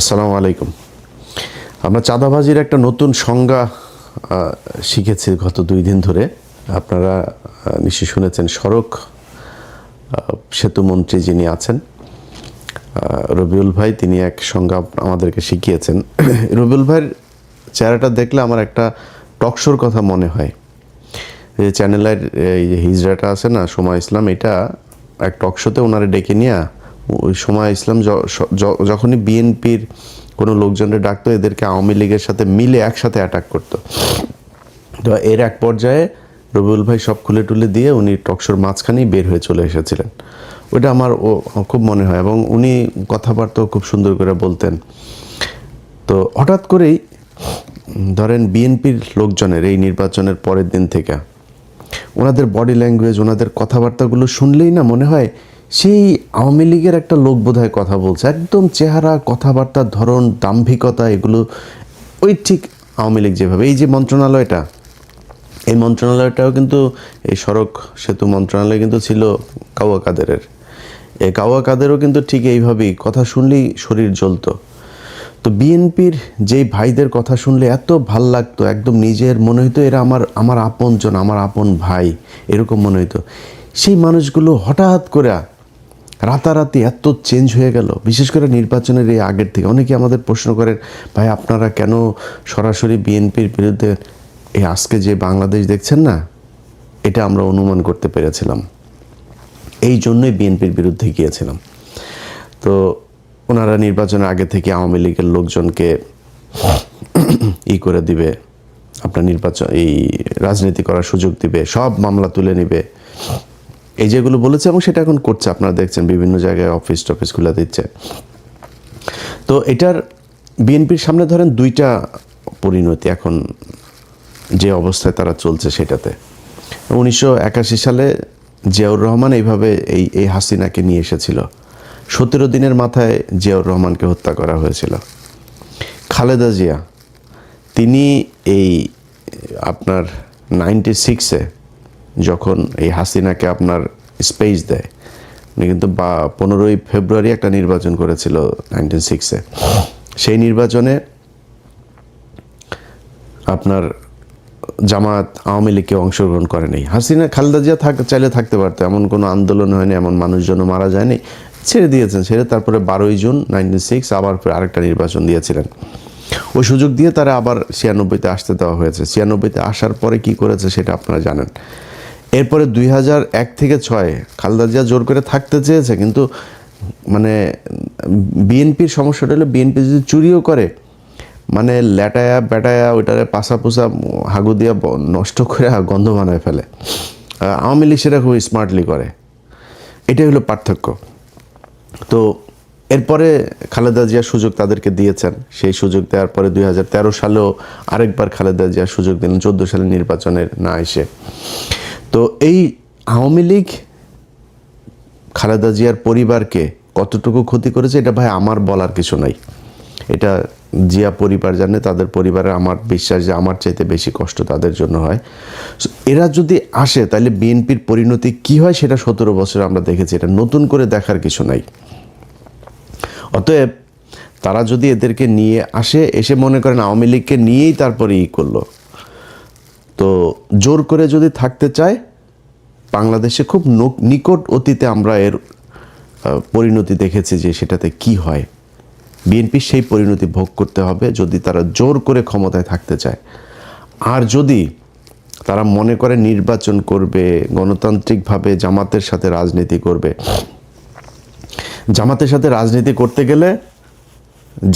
আসসালামু আলাইকুম। আমরা চাঁদাবাজির একটা নতুন সংজ্ঞা শিখেছি গত 2 দিন ধরে। আপনারা নিশ্চয়ই শুনেছেন, সড়ক সেতুমন্ত্রী যিনি আছেন রবিউল ভাই, তিনি এক সংজ্ঞা আমাদেরকে শিখিয়েছেন। রবিউল ভাইয়ের চেহারাটা দেখলে আমার একটা টকশোর কথা মনে হয়। এই চ্যানেলের এই যে হিজড়াটা আছে না, সময় ইসলাম, এটা এক টকশোতে ওনারে ডেকে নিয়ে ওই সময় ইসলাম যখনই বিএনপির কোনো লোকজনের ডাকতো, এদেরকে আওয়ামী লীগের সাথে মিলে একসাথে অ্যাটাক করতো। তো এর এক পর্যায়ে রবিউল ভাই সব খুলে টুলে দিয়ে উনি টকশোর মাঝখানেই বের হয়ে চলে এসেছিলেন। ওইটা আমার খুব মনে হয়, এবং উনি কথাবার্তাও খুব সুন্দর করে বলতেন। তো হঠাৎ করেই ধরেন বিএনপির লোকজনের এই নির্বাচনের পরের দিন থেকে ওনাদের বডি ল্যাঙ্গুয়েজ, ওনাদের কথাবার্তাগুলো শুনলেই না মনে হয় সেই আওয়ামী লীগের একটা লোক বোধহয় কথা বলছে। একদম চেহারা, কথাবার্তার ধরন, দাম্ভিকতা, এগুলো ওই ঠিক আওয়ামী লীগ যেভাবে। এই যে মন্ত্রণালয়টা, এই মন্ত্রণালয়টাও কিন্তু, এই সড়ক সেতু মন্ত্রণালয় কিন্তু ছিল কাওয়া কাদেরের। এই কাওয়া কাদেরও কিন্তু ঠিক এইভাবেই কথা শুনলেই শরীর জ্বলতো। তো বিএনপির যেই ভাইদের কথা শুনলে এত ভাল লাগতো, একদম নিজের মনে হইতো এরা আমার আপনজন, আমার আপন ভাই, এরকম মনে হইতো। সেই মানুষগুলো হঠাৎ করে রাতারাতি এত চেঞ্জ হয়ে গেল, বিশেষ করে নির্বাচনের এই আগের থেকে। অনেকে আমাদের প্রশ্ন করেন, ভাই আপনারা কেন সরাসরি বিএনপির বিরুদ্ধে? এই আজকে যে বাংলাদেশ দেখছেন না, এটা আমরা অনুমান করতে পেরেছিলাম, এই জন্যই বিএনপির বিরুদ্ধে গিয়েছিলাম। তো ওনারা নির্বাচনের আগে থেকে আওয়ামী লীগের লোকজনকে করে দিবে, আপনার নির্বাচন এই রাজনীতি করার সুযোগ দিবে, সব মামলা তুলে নিবে, এই যেগুলো বলেছে, এবং সেটা এখন করছে। আপনারা দেখছেন বিভিন্ন জায়গায় অফিস টফিস খুলে দিচ্ছে। তো এটার বিএনপির সামনে ধরেন 2টা পরিণতি এখন যে অবস্থায় তারা চলছে সেটাতে। 1981 সালে জিয়াউর রহমান এইভাবে এই হাসিনাকে নিয়ে এসেছিল। 17 দিনের মাথায় জিয়াউর রহমানকে হত্যা করা হয়েছিল। খালেদা জিয়া, তিনি এই আপনার 96-এ যখন এই হাসিনাকে আপনার স্পেস দেয়, উনি কিন্তু 15ই ফেব্রুয়ারি একটা নির্বাচন করেছিল 96-এ। সেই নির্বাচনে আপনার জামাত, আওয়ামী লীগকে অংশগ্রহণ করেনি। হাসিনা, খালেদা জিয়া চাইলে থাকতে পারতো, এমন কোনো আন্দোলন হয়নি, এমন মানুষজনও মারা যায়নি, ছেড়ে দিয়েছেন। ছেড়ে তারপরে 12ই জুন 96 আবার আরেকটা নির্বাচন দিয়েছিলেন। ওই সুযোগ দিয়ে তারা আবার 96-তে আসতে দেওয়া হয়েছে। 96-তে আসার পরে কি করেছে সেটা আপনারা জানেন। এরপরে 2001 থেকে 6 খালেদা জিয়া জোর করে থাকতে চেয়েছে, কিন্তু মানে বিএনপির সমস্যাটা হলো, বিএনপি যদি চুরিও করে, মানে ল্যাটায়া ব্যাটায়া ওইটারে পাশা পোষা হাগু দিয়া নষ্ট করে গন্ধ বানায় ফেলে। আওয়ামী লীগ সেটা খুব স্মার্টলি করে, এটাই হলো পার্থক্য। তো এরপরে খালেদা জিয়া সুযোগ তাদেরকে দিয়েছেন। সেই সুযোগ দেওয়ার পরে 2013 সালেও আরেকবার খালেদা জিয়া সুযোগ দিলেন, 14 সালের নির্বাচনের না এসে। তো এই আওয়ামী লীগ খালেদা জিয়ার পরিবারকে কতটুকু ক্ষতি করেছে, এটা ভাই আমার বলার কিছু নাই। এটা জিয়া পরিবার জানে, তাদের পরিবারের আমার বিশ্বাস যে আমার চাইতে বেশি কষ্ট তাদের জন্য হয়। এরা যদি আসে তাহলে বিএনপির পরিণতি কি হয় সেটা 17 বছর আমরা দেখেছি, এটা নতুন করে দেখার কিছু নাই। অতএব তারা যদি এদেরকে নিয়ে আসে, এসে মনে করেন আওয়ামী লীগকে নিয়েই তারপরে করলো, তো জোর করে যদি থাকতে চায়, বাংলাদেশে খুব নিকট অতীতে আমরা এর পরিণতি দেখেছি যে সেটাতে কি হয়। বিএনপি সেই পরিণতি ভোগ করতে হবে যদি তারা জোর করে ক্ষমতায় থাকতে চায়। আর যদি তারা মনে করে নির্বাচন করবে, গণতান্ত্রিকভাবে জামাতের সাথে রাজনীতি করবে, জামাতের সাথে রাজনীতি করতে গেলে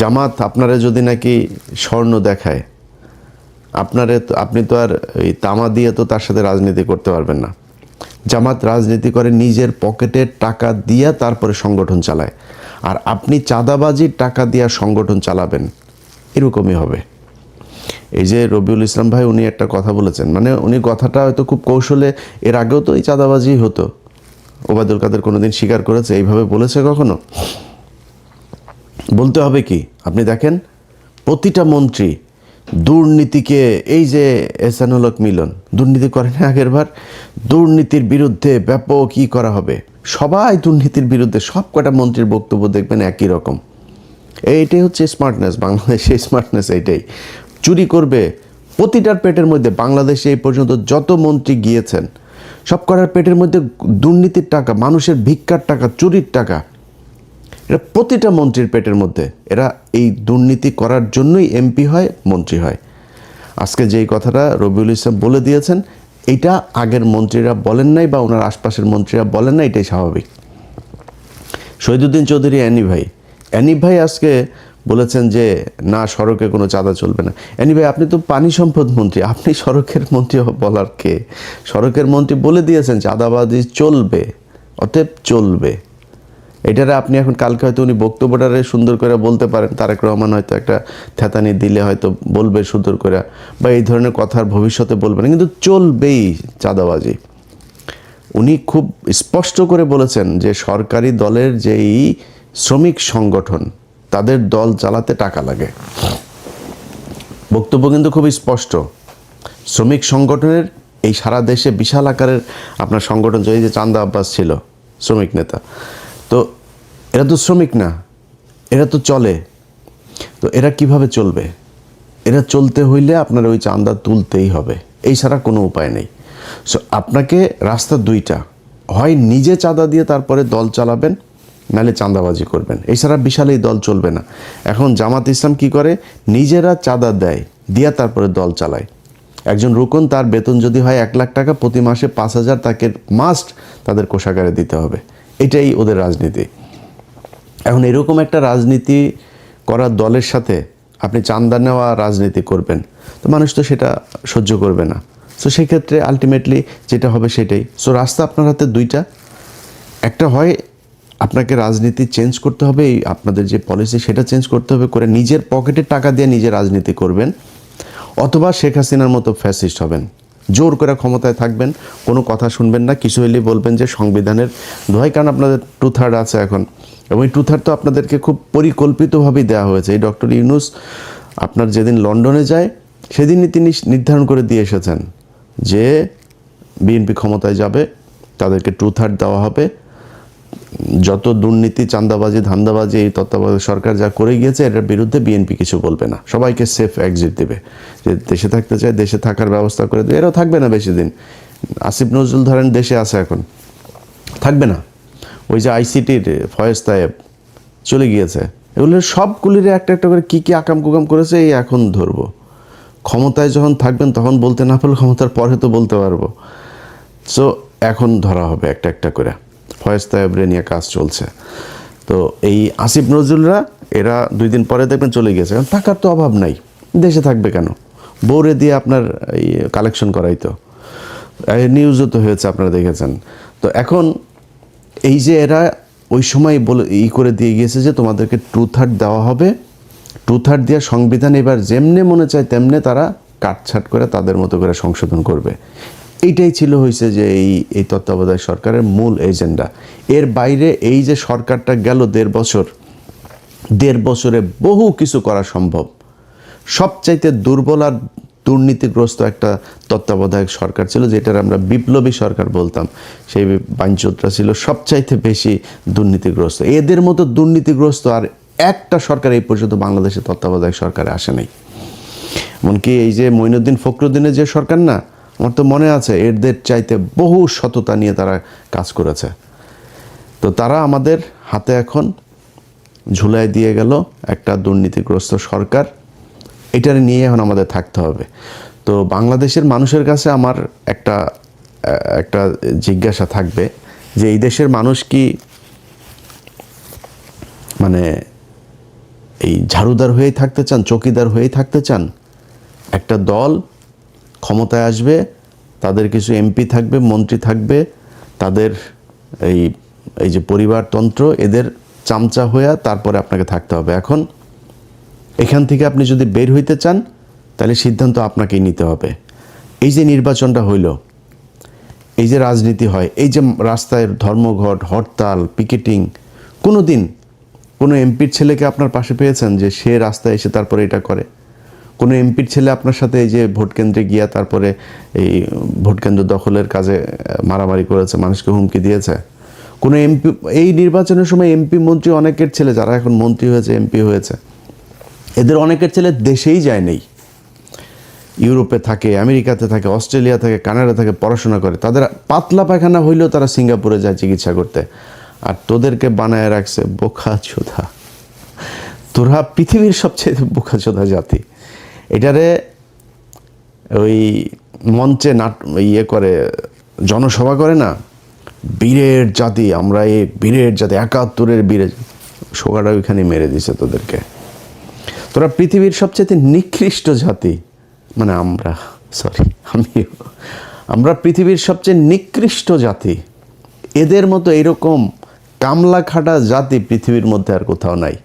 জামাত আপনারা যদি নাকি স্বর্ণ দেখায়, আপনি তো আর এই তামা দিয়ে তো তার সাথে রাজনীতি করতে পারবেন না। জামাত রাজনীতি করে নিজের পকেটের টাকা দিয়া, তারপরে সংগঠন চালায়। আর আপনি চাঁদাবাজির টাকা দিয়া সংগঠন চালাবেন, এরকমই হবে। এই যে রবিউল ইসলাম ভাই, উনি একটা কথা বলেছেন, মানে উনি কথাটা হয়তো খুব কৌশলে, এর আগেও তো এই চাঁদাবাজি হতো, ওবায়দুল কাদের কোনোদিন স্বীকার করেছে এইভাবে বলেছে কখনো? বলতে হবে কি, আপনি দেখেন প্রতিটা মন্ত্রী দুর্নীতিকে, এই যে এহসানুল হক মিলন দুর্নীতি করে না আগের বার, দুর্নীতির বিরুদ্ধে ব্যাপক করা হবে, সবাই দুর্নীতির বিরুদ্ধে। সব কটা মন্ত্রীর বক্তব্য দেখবেন একই রকম, এইটাই হচ্ছে স্মার্টনেস, বাংলাদেশে স্মার্টনেস এইটাই। চুরি করবে প্রতিটার পেটের মধ্যে। বাংলাদেশে এই পর্যন্ত যত মন্ত্রী গিয়েছেন সব করার পেটের মধ্যে দুর্নীতির টাকা, মানুষের ভিক্ষার টাকা, চুরির টাকা, এটা প্রতিটা মন্ত্রীর পেটের মধ্যে। এরা এই দুর্নীতি করার জন্যই এমপি হয়, মন্ত্রী হয়। আজকে যেই কথাটা রবিউল ইসলাম বলে দিয়েছেন, এইটা আগের মন্ত্রীরা বলেন নাই বা ওনার আশপাশের মন্ত্রীরা বলেন না, এটাই স্বাভাবিক। শহীদুদ্দিন চৌধুরী অ্যানি ভাই আজকে বলেছেন যে না, সড়কে কোনো চাঁদা চলবে না। অ্যানি ভাই, আপনি তো পানি সম্পদ মন্ত্রী, আপনি সড়কের মন্ত্রী বলার কে? সড়কের মন্ত্রী বলে দিয়েছেন চাঁদাবাজি চলবে, অতএব চলবে। এটারে আপনি এখন কালকে হয়তো উনি বক্তব্যটারে সুন্দর করে বলতে পারেন, তারেক রহমান হয়তো একটা থ্যাতানি দিলে হয়তো বলবে সুন্দর করে, বা এই ধরনের কথার ভবিষ্যতে বলবেন, কিন্তু চলবেই চাঁদাবাজি। উনি খুব স্পষ্ট করে বলেছেন যে সরকারি দলের যেই শ্রমিক সংগঠন, তাদের দল চালাতে টাকা লাগে। বক্তব্য কিন্তু খুব স্পষ্ট। শ্রমিক সংগঠনের এই সারা দেশে বিশাল আকারের আপনার সংগঠন, এই যে চান্দা আব্বাস ছিল শ্রমিক নেতা, তো এরা তো শ্রমিক না, এরা তো চলে। তো এরা কিভাবে চলবে? এরা চলতে হইলে আপনার ওই চান্দা তুলতেই হবে, এই ছাড়া কোনো উপায় নেই। সো আপনাকে রাস্তা দুইটা, হয় নিজে চাঁদা দিয়ে তারপরে দল চালাবেন, নাহলে চাঁদাবাজি করবেন, এছাড়া বিশাল এই দল চলবে না। এখন জামাত ইসলাম কি করে? নিজেরা চাঁদা দেয়, দিয়া তারপরে দল চালায়। একজন রুকন, তার বেতন যদি হয় 1 লাখ টাকা, প্রতি মাসে 5,000 তাকে মাস্ট তাদের কোষাগারে দিতে হবে। এটাই ওদের রাজনীতি। এখন এরকম একটা রাজনীতি করার দলের সাথে আপনি চাঁদা নেওয়া রাজনীতি করবেন, তো মানুষ তো সেটা সহ্য করবে না। সো সেক্ষেত্রে আলটিমেটলি যেটা হবে সেটাই। সো রাস্তা আপনার হাতে দুইটা, একটা হয় আপনাকে রাজনীতি চেঞ্জ করতে হবে, এই আপনাদের যে পলিসি সেটা চেঞ্জ করতে হবে, করে নিজের পকেটের টাকা দিয়ে নিজে রাজনীতি করবেন, অথবা শেখ হাসিনার মতো ফ্যাসিস্ট হবেন, জোর করে ক্ষমতায় থাকবেন, কোনো কথা শুনবেন না, কিছু হলেই বলবেন যে সংবিধানের দোহাই। কারণ আপনাদের 2/3 আছে এখন, এবং এই 2/3 তো আপনাদেরকে খুব পরিকল্পিতভাবেই দেওয়া হয়েছে। এই ডক্টর ইউনূস আপনার যেদিন লন্ডনে যায় সেদিনই তিনি নির্ধারণ করে দিয়ে এসেছেন যে বিএনপি ক্ষমতায় যাবে, তাদেরকে 2/3 দেওয়া হবে। যত দুর্নীতি, চাঁদাবাজি, ধান্দাবাজি এই তত্ত্বাবধায়ক সরকার যা করে গিয়েছে, এটার বিরুদ্ধে বিএনপি কিছু বলবে না, সবাইকে সেফ এক্সিট দেবে। যে দেশে থাকতে চায় দেশে থাকার ব্যবস্থা করে দেবে। এরাও থাকবে না বেশি দিন। আসিফ নজরুল ধরেন দেশে আছে, এখন থাকবে না। ওই যে আইসিটির ফয়েজ তায়েব চলে গিয়েছে, এগুলো সবগুলির একটা একটা করে কী কী আকাম কুকাম করেছে, এই এখন ধরবো। ক্ষমতায় যখন থাকবেন তখন বলতে না পারলে ক্ষমতার পরে তো বলতে পারবো। সো এখন ধরা হবে একটা একটা করে। ফয়েজ তায়েবরে নিয়ে কাজ চলছে। তো এই আসিফ নজরুলরা এরা 2 দিন পরে দেখবেন চলে গেছে, কারণ টাকার তো অভাব নাই, দেশে থাকবে কেন? বউরে দিয়ে আপনার এই কালেকশন করাই তো, নিউজও তো হয়েছে, আপনারা দেখেছেন। তো এখন এই যে এরা ওই সময় বলে করে দিয়ে গিয়েছে যে তোমাদেরকে 2/3 দেওয়া হবে, 2/3 দিয়ে সংবিধান এবার যেমনে মনে চায় তেমনে তারা কাটছাট করে তাদের মতো করে সংশোধন করবে। এইটাই ছিল হয়েছে যে এই তত্ত্বাবধায়ক সরকারের মূল এজেন্ডা। এর বাইরে এই যে সরকারটা গেল 1.5 বছর, 1.5 বছরে বহু কিছু করা সম্ভব। সবচাইতে দুর্বল আর দুর্নীতিগ্রস্ত একটা তত্ত্বাবধায়ক সরকার ছিল, যেটার আমরা বিপ্লবী সরকার বলতাম। সেই বাঞ্চোতরা ছিল সবচাইতে বেশি দুর্নীতিগ্রস্ত। এদের মতো দুর্নীতিগ্রস্ত আর একটা সরকার এই পর্যন্ত বাংলাদেশের তত্ত্বাবধায়ক সরকারে আসে নাই। এমনকি এই যে মঈনুদ্দিন ফখরুদ্দিনের যে সরকার না, আমার তো মনে আছে এদের চাইতে বহু সততা নিয়ে তারা কাজ করেছে। তো তারা আমাদের হাতে এখন ঝুলাই দিয়ে গেল একটা দুর্নীতিগ্রস্ত সরকার। এটার নিয়ে এখন আমাদের থাকতে হবে। তো বাংলাদেশের মানুষের কাছে আমার একটা জিজ্ঞাসা থাকবে যে এই দেশের মানুষ কি মানে এই ঝাড়ুদার হয়েই থাকতে চান, চৌকিদার হয়েই থাকতে চান? একটা দল ক্ষমতায় আসবে, তাদের কিছু এমপি থাকবে, মন্ত্রী থাকবে, তাদের এই যে পরিবারতন্ত্র, এদের চামচা হয়ে তারপরে আপনাকে থাকতে হবে। এখন এখান থেকে আপনি যদি বের হইতে চান তাহলে সিদ্ধান্ত আপনাকেই নিতে হবে। এই যে নির্বাচনটা হইল, এই যে রাজনীতি হয়, এই যে রাস্তায় ধর্মঘট, হরতাল, পিকেটিং, কোনো দিন কোনো এমপির ছেলেকে আপনার পাশে পেয়েছেন যে সে রাস্তায় এসে তারপরে এটা করে? কোনো এমপির ছেলে আপনার সাথে এই যে ভোট কেন্দ্রে গিয়া তারপরে এই ভোট কেন্দ্র দখলের কাজে মারামারি করেছে, মানুষকে হুমকি দিয়েছে? কোনো এমপি, এই নির্বাচনের সময় এমপি মন্ত্রী অনেকের ছেলে যারা এখন মন্ত্রী হয়েছে, এমপি হয়েছে, এদের অনেকের ছেলে দেশেই যায় নেই, ইউরোপে থাকে, আমেরিকাতে থাকে, অস্ট্রেলিয়া থাকে, কানাডা থাকে, পড়াশোনা করে। তাদের পাতলা পায়খানা হইলেও তারা সিঙ্গাপুরে যায় চিকিৎসা করতে। আর তোদেরকে বানায় রাখছে বোকাচোদা। তোরা পৃথিবীর সবচেয়ে বোকাচোদা জাতি। এটারে ওই মঞ্চে করে জনসভা করে না, বীরের জাতি, আমরা এই বীরের জাতি, 71-এর বীরের, সোগাটা ওইখানে মেরে দিছে তোদেরকে। তোরা পৃথিবীর সবচেয়ে নিকৃষ্ট জাতি, মানে আমরা পৃথিবীর সবচেয়ে নিকৃষ্ট জাতি। এদের মতো এরকম কামলা খাটা জাতি পৃথিবীর মধ্যে আর কোথাও নাই।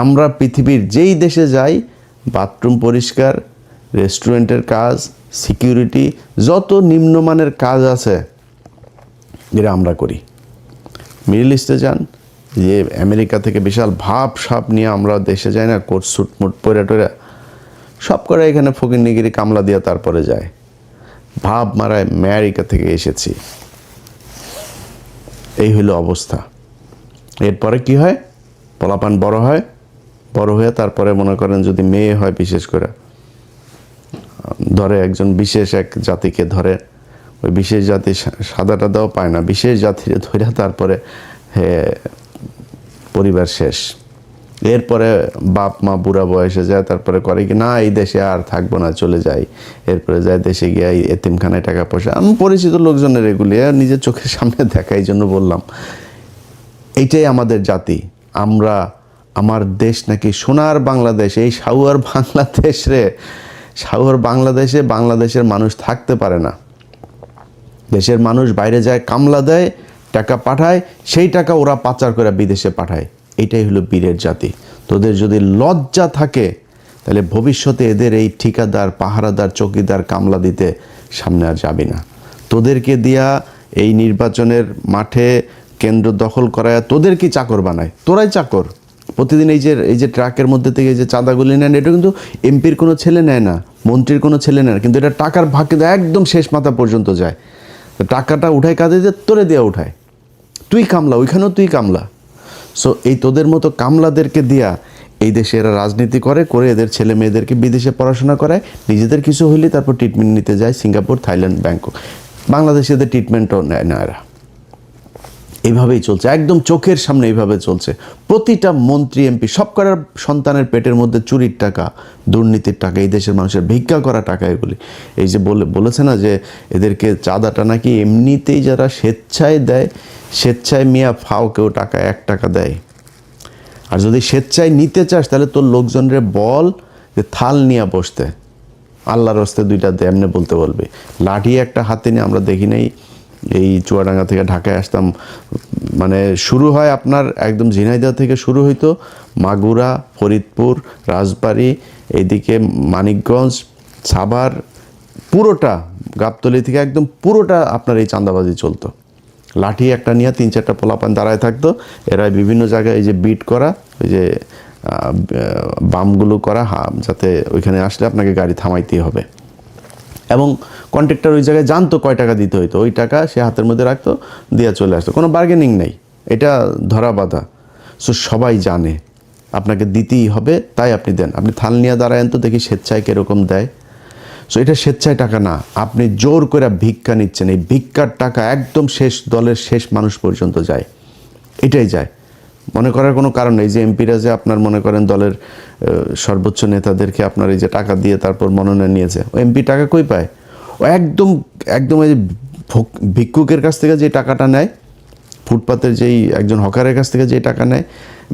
আমরা পৃথিবীর যেই দেশে যাই, বাথরুম পরিষ্কার, রেস্টুরেন্টের কাজ, সিকিউরিটি, যত নিম্নমানের কাজ আছে যেটা আমরা করি। মিডল ইস্টে যান, যে আমেরিকা থেকে বিশাল ভাব সাপ নিয়ে আমরা দেশে যাই না, কোট সুট মুট পরে টরে, সব করে এখানে ফকিরনিগিরি কামলা দিয়ে তারপরে যায়। ভাব মারায় আমেরিকা থেকে এসেছি, এই হইল অবস্থা। এরপরে কি হয়, পোলাপান বড় হয়, বড় হয়ে তারপরে মনে করেন যদি মেয়ে হয়, বিশেষ করে ধরে একজন বিশেষ এক জাতিকে ধরে, ওই বিশেষ জাতি সাদাটা দাও পায় না, বিশেষ জাতির ধরে তারপরে পরিবার শেষ। এরপরে বাপ মা বুড়া বয়সে যায়, তারপরে করে কি না এই দেশে আর থাকবো না, চলে যাই। এরপরে যায় দেশে গিয়ে এতিমখানায় টাকা পয়সা, আমি পরিচিত লোকজনের এগুলি নিজের চোখের সামনে দেখা, এই জন্য বললাম এইটাই আমাদের জাতি। আমরা, আমার দেশ নাকি সোনার বাংলাদেশ, এই সাউয়ার বাংলাদেশ রে, সাউয়ার বাংলাদেশে বাংলাদেশের মানুষ থাকতে পারে না। দেশের মানুষ বাইরে যায়, কামলা দেয়, টাকা পাঠায়, সেই টাকা ওরা পাচার করে বিদেশে পাঠায়। এটাই হলো বীরের জাতি। তোদের যদি লজ্জা থাকে তাহলে ভবিষ্যতে এদের এই ঠিকাদার, পাহারাদার, চৌকিদার, কামলা দিতে সামনে আর যাবি না। তোদেরকে দিয়া এই নির্বাচনের মাঠে কেন্দ্র দখল করায় তোদের কি চাকর বানায়, তোরাই চাকর। প্রতিদিন এই যে ট্রাকের মধ্যে থেকে যে চাঁদাগুলি নেন, এটা কিন্তু এমপির কোনো ছেলে নেয় না, মন্ত্রীর কোনো ছেলে নেয় না, কিন্তু এটা টাকার ভাগ কিন্তু একদম শেষ মাথা পর্যন্ত যায়। টাকাটা উঠায় কাঁদে দিয়ে তোরে দেওয়া উঠায়, তুই কামলা, ওইখানেও তুই কামলা। সো এই তোদের মতো কামলাদেরকে দিয়া এই দেশে এরা রাজনীতি করে এদের ছেলে মেয়েদেরকে বিদেশে পড়াশোনা করায়, নিজেদের কিছু হইলে তারপর ট্রিটমেন্ট নিতে যায় সিঙ্গাপুর, থাইল্যান্ড, ব্যাংকক। বাংলাদেশে এদের ট্রিটমেন্টও নেয় না এরা। এইভাবেই চলছে, একদম চোখের সামনে এইভাবে চলছে। প্রতিটা মন্ত্রী, এমপি, সব করার সন্তানের পেটের মধ্যে চুরির টাকা, দুর্নীতির টাকা, এই দেশের মানুষের ভিক্ষা করা টাকা এগুলি। এই যে বলেছে না যে এদেরকে চাঁদাটা নাকি এমনিতেই যারা স্বেচ্ছায় দেয়, স্বেচ্ছায় মিয়া ফাও কেউ টাকা 1 টাকা দেয়। আর যদি স্বেচ্ছায় নিতে চাস তাহলে তোর লোকজনরে বল যে থাল নিয়ে বসতে, আল্লাহর হস্তে 2টা দে, এমনি বলতে বলবে। লাঠি একটা হাতে নিয়ে, আমরা দেখি নাই এই চুয়াডাঙ্গা থেকে ঢাকায় আসতাম, মানে শুরু হয় আপনার একদম ঝিনাইদহ থেকে শুরু হইতো, মাগুরা, ফরিদপুর, রাজবাড়ী, এইদিকে মানিকগঞ্জ, সাভার, পুরোটা গাবতলী থেকে একদম পুরোটা আপনার এই চাঁদাবাজি চলতো। লাঠি একটা নিয়ে 3-4টা পোলাপান দাঁড়ায় থাকতো, এরা বিভিন্ন জায়গায় এই যে বিট করা, ওই যে বামগুলো করা, যাতে ওইখানে আসলে আপনাকে গাড়ি থামাইতেই হবে। এবং কন্ট্রাক্টর ওই জায়গায় জানতো কয় টাকা দিতে হইতো, ওই টাকা সে হাতের মধ্যে রাখতো, দিয়ে চলে আসতো, কোনো বার্গেনিং নেই, এটা ধরা বাঁধা। সো সবাই জানে আপনাকে দিতেই হবে, তাই আপনি দেন। আপনি থাল নিয়ে দাঁড়ায়েন তো দেখি স্বেচ্ছায় কীরকম দেয়। সো এটা স্বেচ্ছায় টাকা না, আপনি জোর করে ভিক্ষা নিচ্ছেন। এই ভিক্ষার টাকা একদম শেষ দলের শেষ মানুষ পর্যন্ত যায়, এটাই যায়। মনে করার কোনো কারণ নেই যে এমপিরা যে আপনার মনে করেন দলের সর্বোচ্চ নেতাদেরকে আপনার এই যে টাকা দিয়ে তারপর মনোনয়ন নিয়েছে, ও এমপি টাকা কই পায়? ও একদম এই যে ভিক্ষুকের কাছ থেকে যে টাকাটা নেয়, ফুটপাতের যেই একজন হকারের কাছ থেকে যে টাকা নেয়,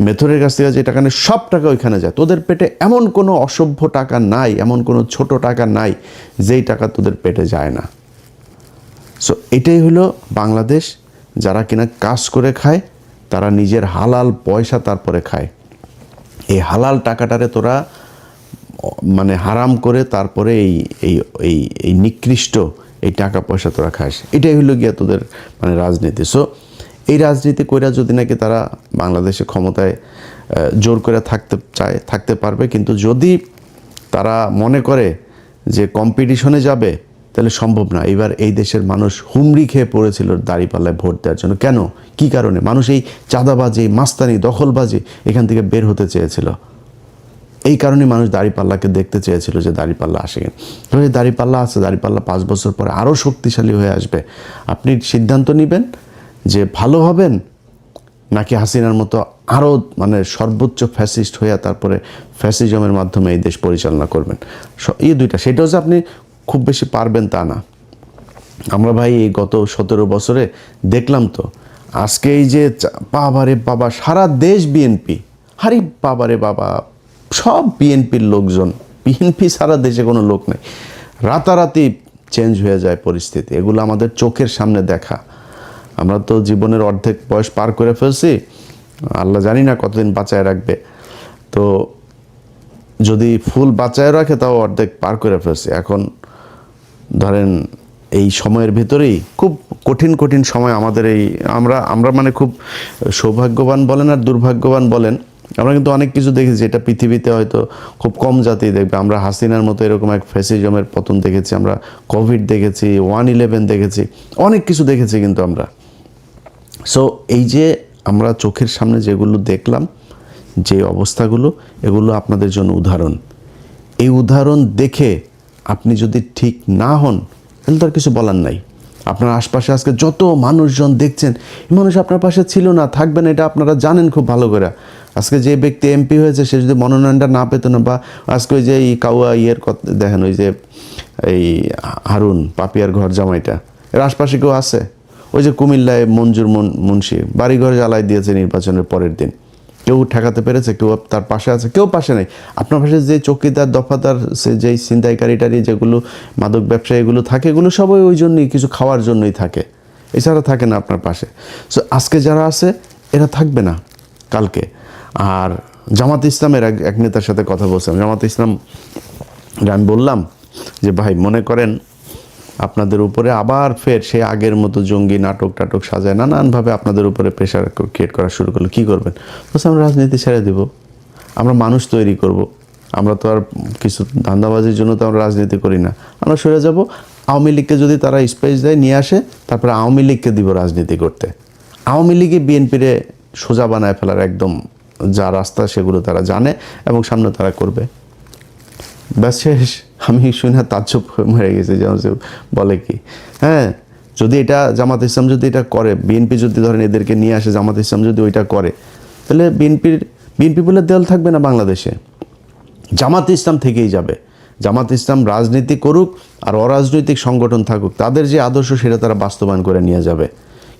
মেথরের কাছ থেকে যে টাকা নেয়, সব টাকা ওইখানে যায়। তোদের পেটে এমন কোনো অসভ্য টাকা নাই, এমন কোনো ছোট টাকা নাই যেই টাকা তোদের পেটে যায় না। সো এটাই হলো বাংলাদেশ। যারা কিনা কাজ করে খায়, তারা নিজের হালাল পয়সা তারপরে খায়। এই হালাল টাকাটারে তোরা মানে হারাম করে তারপরে এই নিকৃষ্ট এই টাকা পয়সা তোরা খাস। এটাই হলো গিয়া তোদের মানে রাজনীতি। সো এই রাজনীতি কইরা যদি নাকি তারা বাংলাদেশে ক্ষমতায় জোর করে থাকতে চায়, থাকতে পারবে। কিন্তু যদি তারা মনে করে যে কম্পিটিশনে যাবে, তাহলে সম্ভব না। এবার এই দেশের মানুষ হুমড়ি খেয়ে পড়েছিল দাঁড়িপাল্লায় ভোট দেওয়ার জন্য। কেন, কি কারণে? মানুষ এই চাঁদাবাজি, মাস্তানি, দখলবাজি এখান থেকে বের হতে চেয়েছিল। এই কারণে মানুষ দাঁড়িপাল্লাকে দেখতে চেয়েছিল যে দাঁড়িপাল্লা আসে কিনা। ধরে দাঁড়িপাল্লা আছে, দাঁড়িপাল্লা 5 বছর পরে আরও শক্তিশালী হয়ে আসবে। আপনি সিদ্ধান্ত নেবেন যে ভালো হবেন নাকি হাসিনার মতো আরও মানে সর্বোচ্চ ফ্যাসিস্ট হয়ে তারপরে ফ্যাসিজমের মাধ্যমে এই দেশ পরিচালনা করবেন। এই দুইটা, সেটাও যে আপনি খুব বেশি পারবেন তা না। আমরা ভাই এই গত 17 বছরে দেখলাম তো, আজকে এই যে বাবারে বাবা সারা দেশ বিএনপি, আরে বাবারে বাবা সব বিএনপির লোকজন, বিএনপি সারা দেশে কোনো লোক নেই, রাতারাতি চেঞ্জ হয়ে যায় পরিস্থিতি। এগুলো আমাদের চোখের সামনে দেখা। আমরা তো জীবনের অর্ধেক বয়স পার করে ফেলছি, আল্লাহ জানি না কতদিন বাঁচায় রাখবে। তো যদি ফুল বাঁচায় রাখে তাও অর্ধেক পার করে ফেলছি। এখন ধরেন এই সময়ের ভিতরেই খুব কঠিন কঠিন সময় আমাদের এই আমরা মানে খুব সৌভাগ্যবান বলেন আর দুর্ভাগ্যবান বলেন, আমরা কিন্তু অনেক কিছু দেখেছি এটা পৃথিবীতে হয়তো খুব কম জাতি দেখবে। আমরা হাসিনার মতো এরকম এক ফ্যাসিজমের পতন দেখেছি, আমরা কোভিড দেখেছি, 1/11 দেখেছি, অনেক কিছু দেখেছি কিন্তু আমরা। সো এই যে আমরা চোখের সামনে যেগুলো দেখলাম, যে অবস্থাগুলো, এগুলো আপনাদের জন্য উদাহরণ। এই উদাহরণ দেখে আপনি যদি ঠিক না হন তাহলে তো আর কিছু বলার নাই। আপনার আশপাশে আজকে যত মানুষজন দেখছেন, এই মানুষ আপনার পাশে ছিল না, থাকবে না, এটা আপনারা জানেন খুব ভালো করে। আজকে যে ব্যক্তি এমপি হয়েছে সে যদি মনোনয়নটা না পেত না, বা আজকে ওই যে এই কাউয়া দেখেন, ওই যে এই হারুন পাপিয়ার ঘর জামাইটা, এর আশপাশে কেউ আছে? ওই যে কুমিল্লায় মঞ্জুর মুন্সি বাড়িঘর জ্বালাই দিয়েছে নির্বাচনের পরের দিন, কেউ ঠেকাতে পেরেছে? কেউ তার পাশে আছে? কেউ পাশে নেই। আপনার পাশে যে চৌকিদার, দফাদার, সে যেই ছিনতাইকারী যেগুলো মাদক ব্যবসায়ী এগুলো থাকে, এগুলো সবাই ওই জন্যই, কিছু খাওয়ার জন্যই থাকে, এছাড়া থাকে না আপনার পাশে। সো আজকে যারা আছে এরা থাকবে না কালকে। আর জামাত ইসলামের এক নেতার সাথে কথা বলছিলাম, জামাত ইসলাম আমি বললাম যে ভাই মনে করেন আপনাদের উপরে আবার ফের সে আগের মতো জঙ্গি নাটক সাজায় নানানভাবে আপনাদের উপরে প্রেশার ক্রিয়েট করা শুরু করলো, কী করবেন? বলছে আমরা রাজনীতি ছেড়ে দেব, আমরা মানুষ তৈরি করব। আমরা তো আর কিছু ধান্দাবাজির জন্য তো আমরা রাজনীতি করি না, আমরা সরে যাব। আওয়ামী লীগকে যদি তারা স্পেস দেয়, নিয়ে আসে, তারপরে আওয়ামী লীগকে দিব রাজনীতি করতে। আওয়ামী লীগে বিএনপিরে সোজা বানায় ফেলার একদম যা রাস্তা সেগুলো তারা জানে এবং সামনে তারা করবে। ব্যাস শেষ। আমি শুনে তাজ্জব মরে গেছি, যেমন বলে কি, হ্যাঁ যদি এটা জামাত ইসলাম যদি এটা করে, বিএনপি যদি ধরেন এদেরকে নিয়ে আসে, জামাত ইসলাম যদি ওইটা করে, তাহলে বিএনপি বলে দল থাকবে না বাংলাদেশে, জামাত ইসলাম থেকেই যাবে। জামাত ইসলাম রাজনীতি করুক আর অরাজনৈতিক সংগঠন থাকুক, তাদের যে আদর্শ সেটা তারা বাস্তবায়ন করে নিয়ে যাবে।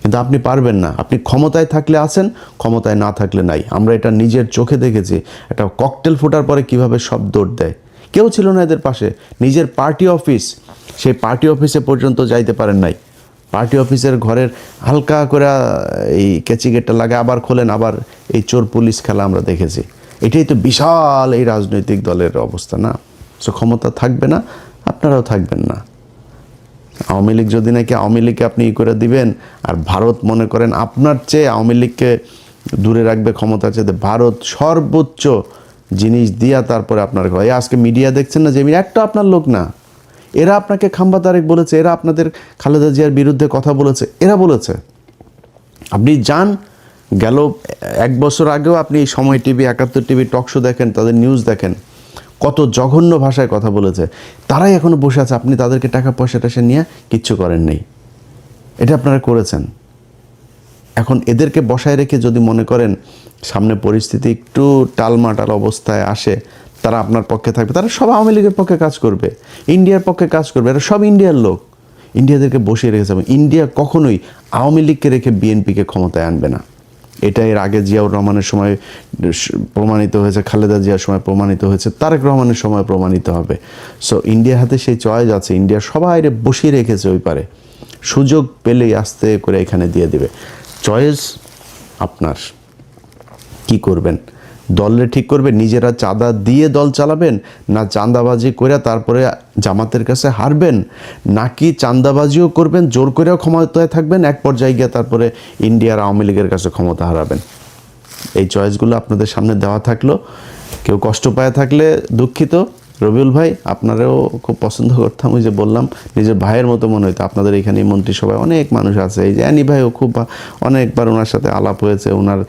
কিন্তু আপনি পারবেন না। আপনি ক্ষমতায় থাকলে আছেন, ক্ষমতায় না থাকলে নাই। আমরা এটা নিজের চোখে দেখেছি। একটা ককটেল ফোটার পরে কিভাবে সব দৌড় দেয়। কেউ ছিল না এদের পাশে। নিজের পার্টি অফিস, সেই পার্টি অফিসে পর্যন্ত যাইতে পারেন নাই। পার্টি অফিসের ঘরের হালকা করে এই কেচি গেটটা লাগে, আবার খোলেন, আবার এই চোর পুলিশ খেলা আমরা দেখেছি। এটাই তো বিশাল এই রাজনৈতিক দলের অবস্থা না? সো ক্ষমতা থাকবে না, আপনারাও থাকবেন না। আওয়ামী লীগ যদি নাকি আওয়ামী লীগকে আপনি করে দিবেন, আর ভারত মনে করেন আপনার চেয়ে আওয়ামী লীগকে দূরে রাখবে ক্ষমতা চেয়ে, ভারত সর্বোচ্চ জিনিস দিয়া তারপরে আপনার ঘরে। আজকে মিডিয়া দেখছেন না, যে একটা আপনার লোক না, এরা আপনাকে খাম্বা তারেক বলেছে, এরা আপনাদের খালেদা জিয়ার বিরুদ্ধে কথা বলেছে, এরা বলেছে। আপনি যান, গেল 1 বছর আগেও আপনি সময় টিভি, 71 টিভি টক শো দেখেন, তাদের নিউজ দেখেন, কত জঘন্য ভাষায় কথা বলেছে। তারাই এখনো বসে আছে, আপনি তাদেরকে টাকা পয়সা নিয়ে কিচ্ছু করেন নেই। এটা আপনারা করেছেন। এখন এদেরকে বসায় রেখে যদি মনে করেন সামনে পরিস্থিতি একটু টালমাটাল অবস্থায় আসে, তারা আপনার পক্ষে থাকবে, তারা সব আওয়ামী লীগের পক্ষে কাজ করবে, ইন্ডিয়ার পক্ষে কাজ করবে। এরা সব ইন্ডিয়ার লোক, ইন্ডিয়াদেরকে বসিয়ে রেখেছে। ইন্ডিয়া কখনোই আওয়ামী লীগকে রেখে বিএনপিকে ক্ষমতায় আনবে না। এটা এর আগে জিয়াউর রহমানের সময় প্রমাণিত হয়েছে, খালেদা জিয়ার সময় প্রমাণিত হয়েছে, তারেক রহমানের সময় প্রমাণিত হবে। সো ইন্ডিয়ার হাতে সেই চয়েস আছে। ইন্ডিয়া সবাই বসিয়ে রেখেছে ওই পারে, সুযোগ পেলেই আস্তে করে এখানে দিয়ে দেবে। চয়েস আপনার, কি করবেন? দলে ঠিক করবেন, নিজেরা চাঁদা দিয়ে দল চালাবেন, না চাঁদাবাজি করে তারপরে জামাতের কাছে হারবেন, নাকি চাঁদাবাজিও করবেন, জোর করেও ক্ষমতায় থাকবেন, এক পর্যায়ে গিয়ে তারপরে ইন্ডিয়ার আওয়ামী লীগের কাছে ক্ষমতা হারাবেন। এই চয়েসগুলো আপনাদের সামনে দেওয়া থাকলো। কেউ কষ্ট পায় থাকলে দুঃখিত, রবিউল ভাই আপনারাও খুব পছন্দ করতাম, ওই যে বললাম নিজের ভাইয়ের মতো মনে হতো। আপনাদের এখানে মন্ত্রিসভায় অনেক মানুষ আছে, এই যে অ্যানি ভাইও খুব অনেকবার ওনার সাথে আলাপ হয়েছে, ওনার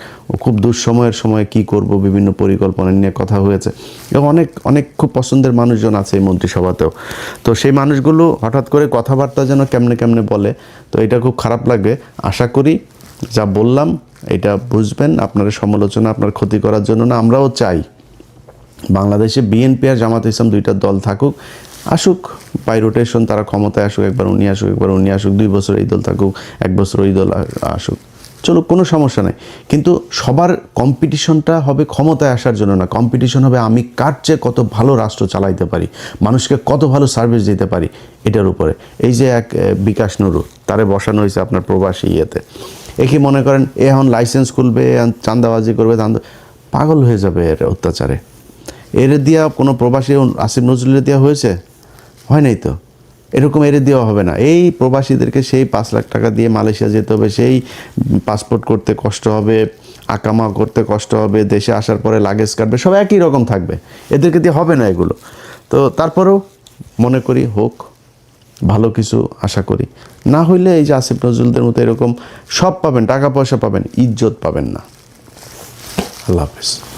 খুব দুঃসময়ের সময় কি করব বিভিন্ন পরিকল্পনা নিয়ে কথা হয়েছে, এবং অনেক অনেক খুব পছন্দের মানুষজন আছে এই মন্ত্রিসভাতেও। তো সেই মানুষগুলো হঠাৎ করে কথাবার্তা যেন কেমনে কেমনে বলে, তো এটা খুব খারাপ লাগবে। আশা করি যা বললাম এটা বুঝবেন, আপনার সমালোচনা আপনার ক্ষতি করার জন্য না। আমরাও চাই বাংলাদেশে বিএনপি আর জামাত ইসলাম দুইটা দল থাকুক, আসুক বাই রোটেশন, তারা ক্ষমতায় আসুক, একবার উনি আসুক একবার উনি আসুক, 2 বছর এই দল থাকুক, 1 বছর ওই দল আসুক, চলুক, কোনো সমস্যা নেই। কিন্তু সবার কম্পিটিশনটা হবে ক্ষমতায় আসার জন্য না, কম্পিটিশন হবে আমি কার চেয়ে কত ভালো রাষ্ট্র চালাইতে পারি, মানুষকে কত ভালো সার্ভিস দিতে পারি, এটার উপরে। এই যে এক বিকাশ নুরু, তারে বসানো হয়েছে আপনার প্রবাসী ইয়েতে, কি মনে করেন এখন লাইসেন্স খুলবে, চাঁদাবাজি করবে, পাগল হয়ে যাবে এর অত্যাচারে। এর দিয়া কোনো প্রবাসী আসিফ নজরুলের দেওয়া হয়েছে? হয় নাই তো। এরকম এর দেওয়া হবে না। এই প্রবাসীদেরকে সেই 5 লাখ টাকা দিয়ে মালয়েশিয়া যেতে হবে, সেই পাসপোর্ট করতে কষ্ট হবে, আকামা করতে কষ্ট হবে, দেশে আসার পরে লাগেজ কাটবে, সব একই রকম থাকবে, এদেরকে দিয়ে হবে না এগুলো। তো তারপরেও মনে করি হোক, ভালো কিছু আশা করি। না হইলে এই যে আসিফ নজরুলদের মতো এরকম সব পাবেন, টাকা পয়সা পাবেন, ইজ্জত পাবেন না। আল্লাহ হাফেজ।